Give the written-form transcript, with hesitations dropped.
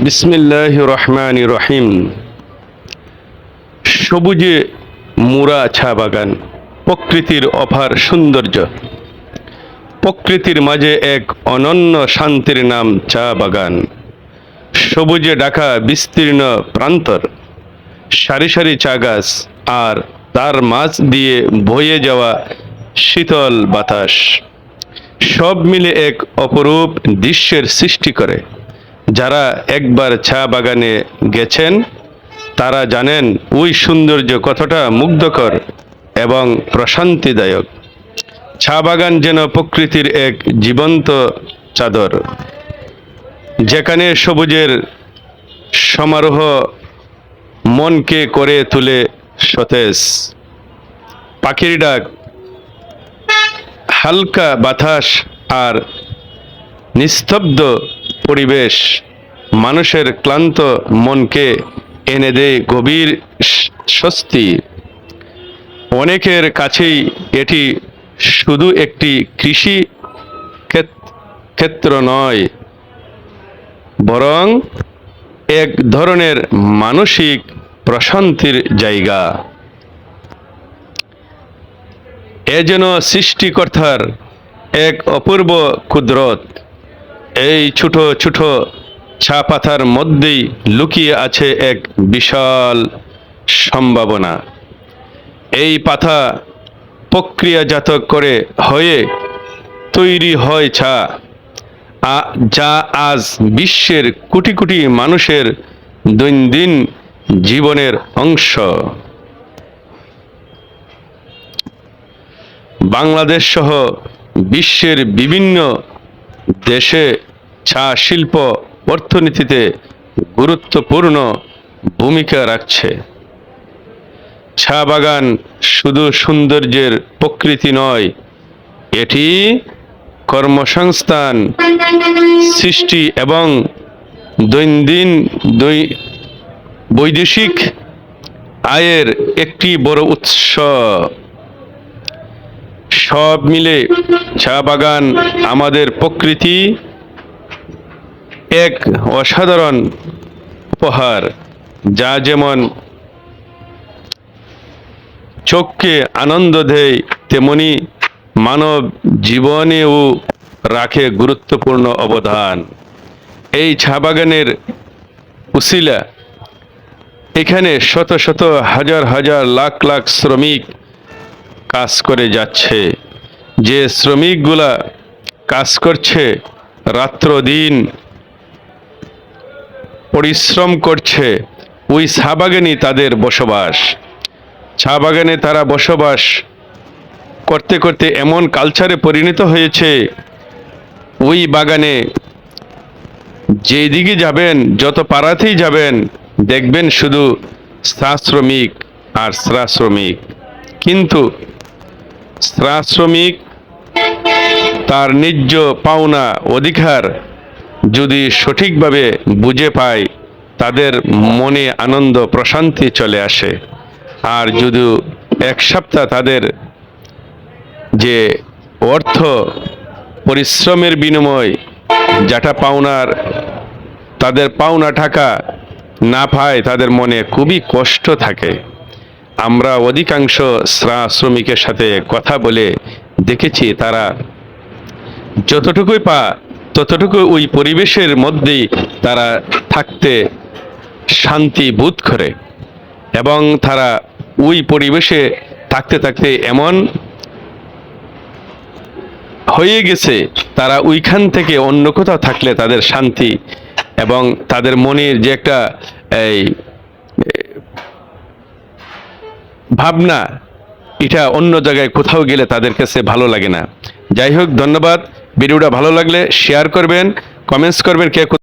বিসমিল্লাহির রহমানির রহিম। সবুজে মুরা চা বাগান, প্রকৃতির অপার সৌন্দর্য। প্রকৃতির মাঝে এক অনন্য শান্তির নাম চা বাগান। সবুজে ঢাকা বিস্তীর্ণ প্রান্তর, সারি সারি চা গাছ, আর তার মাঝ দিয়ে বয়ে যাওয়া শীতল বাতাস, সব মিলে এক অপরূপ দৃশ্যের সৃষ্টি করে। যারা একবার চা বাগানে গেছেন তারা জানেন ওই সৌন্দর্য কতটা মুগ্ধকর এবং প্রশান্তিদায়ক। চা বাগান যেন প্রকৃতির এক জীবন্ত চাদর, যেখানে সবুজের সমারোহ মনকে করে তোলে সতেজ। পাখির ডাক, হালকা বাতাস আর নিস্তব্ধ পরিবেশ মানুষের ক্লান্ত মনকে এনে দেয় গভীর স্বস্তি। অনেকের কাছেই এটি শুধু একটি কৃষি ক্ষেত্র নয়, বরং এক ধরনের মানসিক প্রশান্তির জায়গা। এ যেন সৃষ্টিকর্তার এক অপূর্ব কুদরত। এই ছোট ছোট চা পাতার মধ্যেই লুকিয়ে আছে এক বিশাল সম্ভাবনা। এই পাতা প্রক্রিয়াজাত করে হয়ে তৈরি হয় চা, যা আজ বিশ্বের কোটি কোটি মানুষের দৈনন্দিন জীবনের অংশ। বাংলাদেশ সহ বিশ্বের বিভিন্ন দেশে চা শিল্প অর্থনীতিতে গুরুত্বপূর্ণ ভূমিকা রাখছে। চা বাগান শুধু সৌন্দর্যের প্রকৃতি নয়, এটি কর্মসংস্থান সৃষ্টি এবং দৈনন্দিন বৈদেশিক আয়ের একটি বড় উৎস। সব মিলে চা বাগান আমাদের প্রকৃতি এক অসাধারণ উপহার, যা যেমন চোখকে আনন্দ দেয় তেমনি মানব জীবনেও রাখে গুরুত্বপূর্ণ অবদান। এই চা বাগানের উসিলা এখানে শত শত হাজার হাজার লাখ লাখ শ্রমিক কাজ করে যাচ্ছে। যে শ্রমিকগুলা কাজ করছে, রাত্র দিন পরিশ্রম করছে, ওই চা বাগানই তাদের বসবাস। চা বাগানে তারা বসবাস করতে করতে এমন কালচারে পরিণত হয়েছে, ওই বাগানে যেদিকে যাবেন, যত পাড়াতেই যাবেন, দেখবেন শুধু চা শ্রমিক আর চা শ্রমিক। কিন্তু চা শ্রমিক তার ন্যায্য পাওনা অধিকার যদি সঠিকভাবে বুঝে পায়, তাদের মনে আনন্দ প্রশান্তি চলে আসে। আর যদি এক সপ্তাহ তাদের যে অর্থ পরিশ্রমের বিনিময় যেটা পাওনার, তাদের পাওনা টাকা না পায়, তাদের মনে খুবই কষ্ট থাকে। আমরা অধিকাংশ চা শ্রমিকের সাথে কথা বলে দেখেছি, তারা যতটুকুই ততটুকু ওই পরিবেশের মধ্যেই তারা থাকতে শান্তি বোধ করে, এবং তারা ওই পরিবেশে থাকতে থাকতে এমন হয়ে গেছে, তারা ওইখান থেকে অন্য কোথাও থাকলে তাদের শান্তি এবং তাদের মনের যে একটা এই ভাবনা, এটা অন্য জায়গায় কোথাও গেলে তাদের কাছে ভালো লাগে না। যাই হোক, ধন্যবাদ। ভিডিওটা ভালো লাগলে শেয়ার করবেন, কমেন্টস করবেন কে